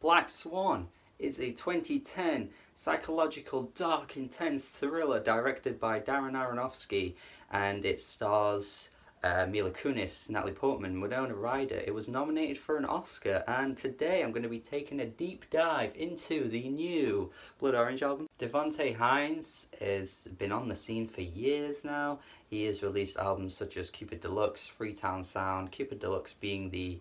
Black Swan is a 2010 psychological, dark, intense thriller directed by Darren Aronofsky, and it stars Mila Kunis, Natalie Portman, Winona Ryder. It was nominated for an Oscar, and today I'm going to be taking a deep dive into the new Blood Orange album. Devonte Hynes has been on the scene for years now. He has released albums such as Cupid Deluxe, Freetown Sound, Cupid Deluxe being the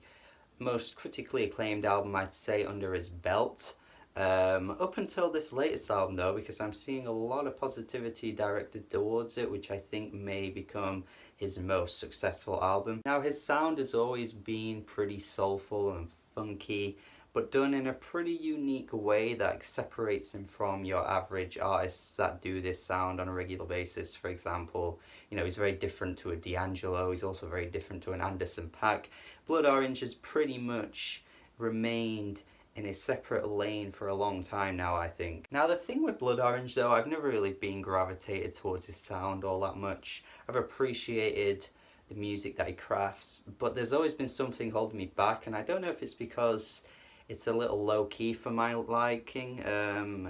most critically acclaimed album I'd say under his belt. Up until this latest album though, because I'm seeing a lot of positivity directed towards it, which I think may become his most successful album. Now his sound has always been pretty soulful and funky, but done in a pretty unique way that separates him from your average artists that do this sound on a regular basis. For example, you know, he's very different to a D'Angelo, he's also very different to an Anderson .Paak. Blood Orange has pretty much remained in a separate lane for a long time now, I think. Now the thing with Blood Orange though, I've never really been gravitated towards his sound all that much. I've appreciated the music that he crafts, but there's always been something holding me back, and I don't know if it's because it's a little low-key for my liking.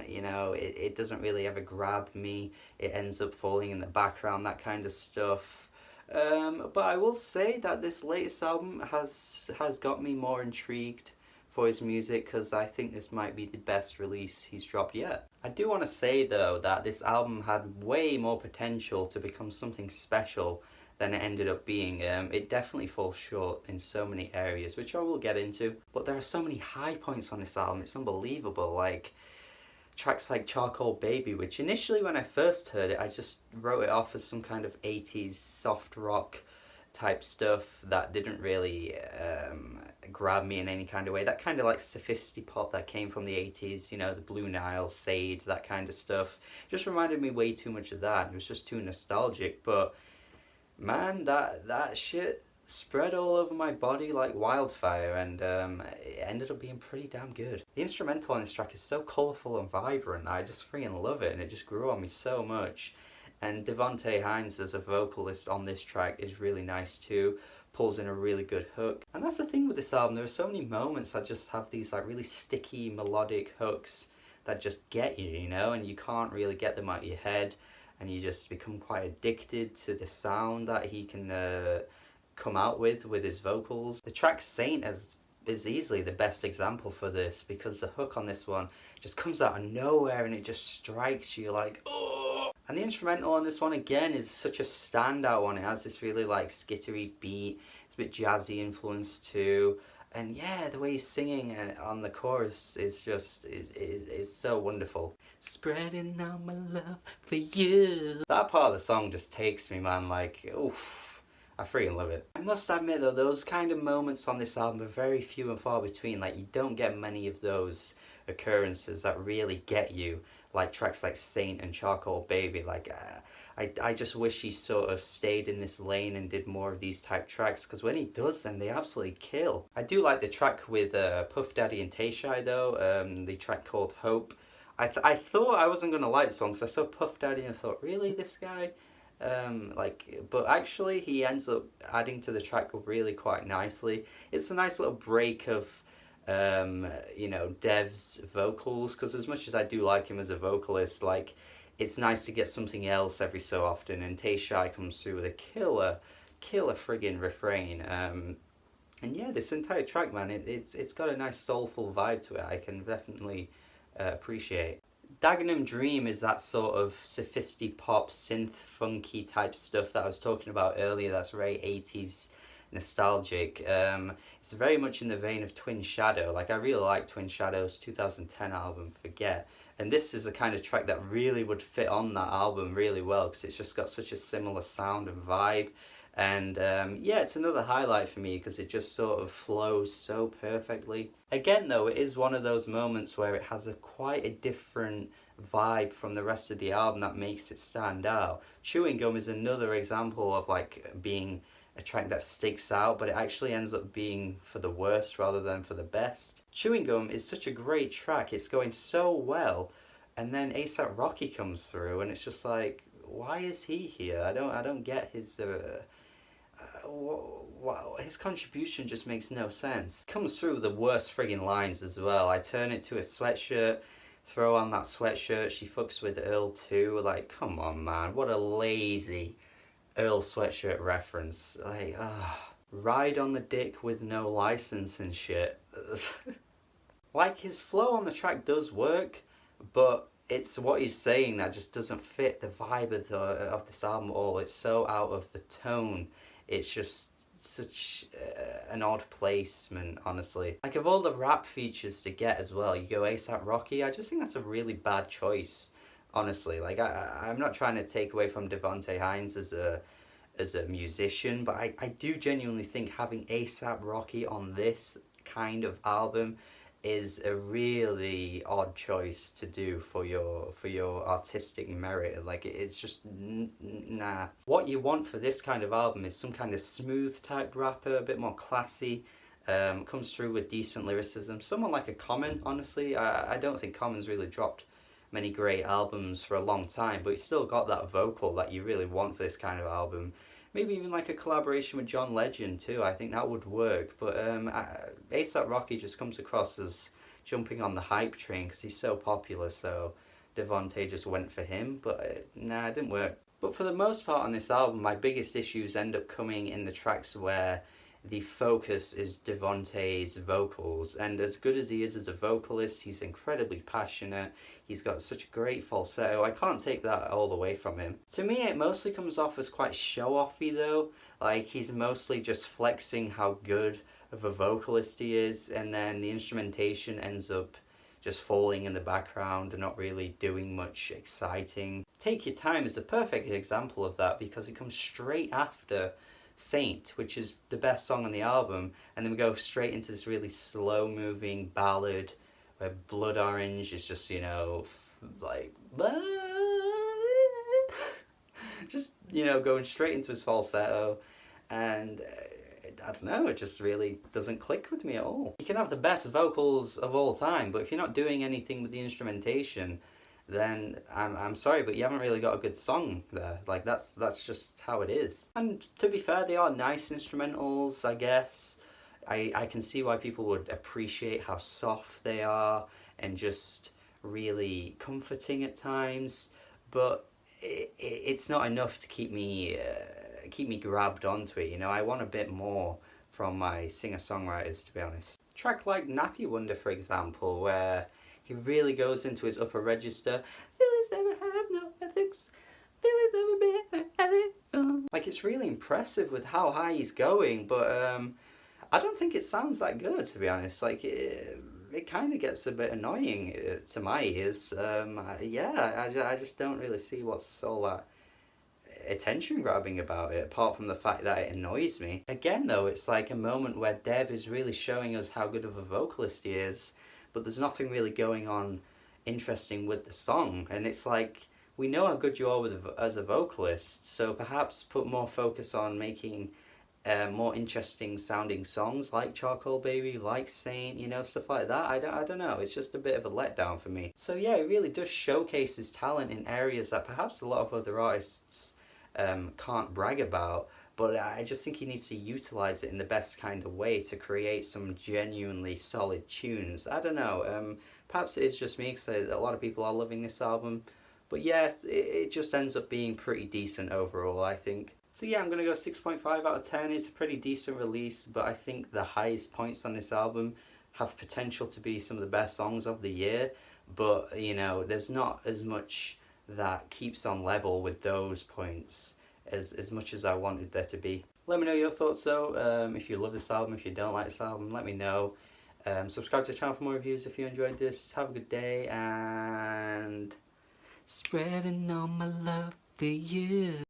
You know, it doesn't really ever grab me. It ends up falling in the background, that kind of stuff. But I will say that this latest album has got me more intrigued for his music, because I think this might be the best release he's dropped yet. I do want to say though that this album had way more potential to become something special than it ended up being. It definitely falls short in so many areas, which I will get into, but there are so many high points on this album, it's unbelievable. Like tracks like Charcoal Baby, which initially when I first heard it I just wrote it off as some kind of 80s soft rock type stuff that didn't really grab me in any kind of way. That kind of like sophisti-pop that came from the 80s, you know, the Blue Nile, Sade, that kind of stuff. Just reminded me way too much of that. It was just too nostalgic, but man, that shit spread all over my body like wildfire, and it ended up being pretty damn good. The instrumental on this track is so colourful and vibrant that I just freaking love it, and it just grew on me so much. And Devonte Hynes as a vocalist on this track is really nice too, pulls in a really good hook. And that's the thing with this album, there are so many moments that just have these like really sticky melodic hooks that just get you, you know, and you can't really get them out of your head, and you just become quite addicted to the sound that he can come out with his vocals. The track Saint is easily the best example for this, because the hook on this one just comes out of nowhere and it just strikes you like, oh. And the instrumental on this one again is such a standout one. It has this really like skittery beat, it's a bit jazzy influence too, and yeah, the way he's singing on the chorus is just is so wonderful. Spreading out my love for you. That part of the song just takes me, man, like oof. I freaking love it. I must admit though, those kind of moments on this album are very few and far between. Like you don't get many of those occurrences that really get you, like tracks like Saint and Charcoal Baby. Like I just wish he sort of stayed in this lane and did more of these type tracks, because when he does them, they absolutely kill. I do like the track with Puff Daddy and Tay-Shy though, the track called Hope. I thought I wasn't gonna like the song because I saw Puff Daddy and I thought, really, this guy? But actually he ends up adding to the track really quite nicely. It's a nice little break of you know, Dev's vocals, because as much as I do like him as a vocalist, like it's nice to get something else every so often, and Tay-Shy comes through with a killer friggin' refrain. And yeah, this entire track, man, it's got a nice soulful vibe to it. I can definitely appreciate. Dagenham Dream is that sort of sophisti-pop, synth funky type stuff that I was talking about earlier, that's very 80s nostalgic. It's very much in the vein of Twin Shadow. Like I really like Twin Shadow's 2010 album Forget, and this is the kind of track that really would fit on that album really well, because it's just got such a similar sound and vibe. And yeah, it's another highlight for me because it just sort of flows so perfectly. Again though, it is one of those moments where it has quite a different vibe from the rest of the album that makes it stand out. Chewing Gum is another example of like being a track that sticks out, but it actually ends up being for the worst rather than for the best. Chewing Gum is such a great track, it's going so well, and then A$AP Rocky comes through and it's just like, why is he here? I don't get his wow, his contribution just makes no sense. Comes through with the worst friggin' lines as well. I turn it to a sweatshirt, throw on that sweatshirt, she fucks with Earl too. Like, come on, man, what a lazy Earl sweatshirt reference. Like, ride on the dick with no license and shit. Like, his flow on the track does work, but it's what he's saying that just doesn't fit the vibe of this album at all. It's so out of the tone. It's just such an odd placement, honestly. Like, of all the rap features to get as well, you go ASAP Rocky. I just think that's a really bad choice, honestly. Like, I'm not trying to take away from Devontae Hynes as a musician, but I do genuinely think having ASAP Rocky on this kind of album is a really odd choice to do for your artistic merit. Like, it's just nah. What you want for this kind of album is some kind of smooth type rapper, a bit more classy, comes through with decent lyricism. Someone like a Common, honestly. I don't think Common's really dropped many great albums for a long time, but he's still got that vocal that you really want for this kind of album. Maybe even like a collaboration with John Legend too. I think that would work. But ASAP Rocky just comes across as jumping on the hype train because he's so popular. So Devontae just went for him. But nah, it didn't work. But for the most part on this album, my biggest issues end up coming in the tracks where the focus is Devontae's vocals, and as good as he is as a vocalist, he's incredibly passionate. He's got such a great falsetto. I can't take that all away from him. To me, it mostly comes off as quite show-offy though. Like, he's mostly just flexing how good of a vocalist he is, and then the instrumentation ends up just falling in the background and not really doing much exciting. Take Your Time is a perfect example of that because it comes straight after Saint, which is the best song on the album, and then we go straight into this really slow moving ballad where Blood Orange is just, you know, like just, you know, going straight into his falsetto, and I don't know, it just really doesn't click with me at all. You can have the best vocals of all time, but if you're not doing anything with the instrumentation, then I'm sorry, but you haven't really got a good song there. Like, that's just how it is. And to be fair, they are nice instrumentals, I guess. I can see why people would appreciate how soft they are and just really comforting at times, but it's not enough to keep me grabbed onto it. You know, I want a bit more from my singer-songwriters, to be honest. A track like Nappy Wonder, for example, where he really goes into his upper register. Feelings never have no ethics. Feelings never be ethics. Like, it's really impressive with how high he's going, but I don't think it sounds that good, to be honest. Like, it kind of gets a bit annoying to my ears. I just don't really see what's all that attention grabbing about it, apart from the fact that it annoys me. Again though, it's like a moment where Dev is really showing us how good of a vocalist he is, but there's nothing really going on interesting with the song, and it's like, we know how good you are as a vocalist, so perhaps put more focus on making more interesting sounding songs like Charcoal Baby, like Saint, you know, stuff like that. I don't know, it's just a bit of a letdown for me. So yeah, it really does showcase his talent in areas that perhaps a lot of other artists can't brag about, but I just think he needs to utilise it in the best kind of way to create some genuinely solid tunes. I don't know, perhaps it is just me because a lot of people are loving this album, but yeah, it just ends up being pretty decent overall, I think. So yeah, I'm going to go 6.5 out of 10. It's a pretty decent release, but I think the highest points on this album have potential to be some of the best songs of the year, but you know, there's not as much that keeps on level with those points as much as I wanted there to be. Let me know your thoughts though. If you love this album, if you don't like this album, let me know. Subscribe to the channel for more reviews if you enjoyed this. Have a good day, and spreading all my love for you.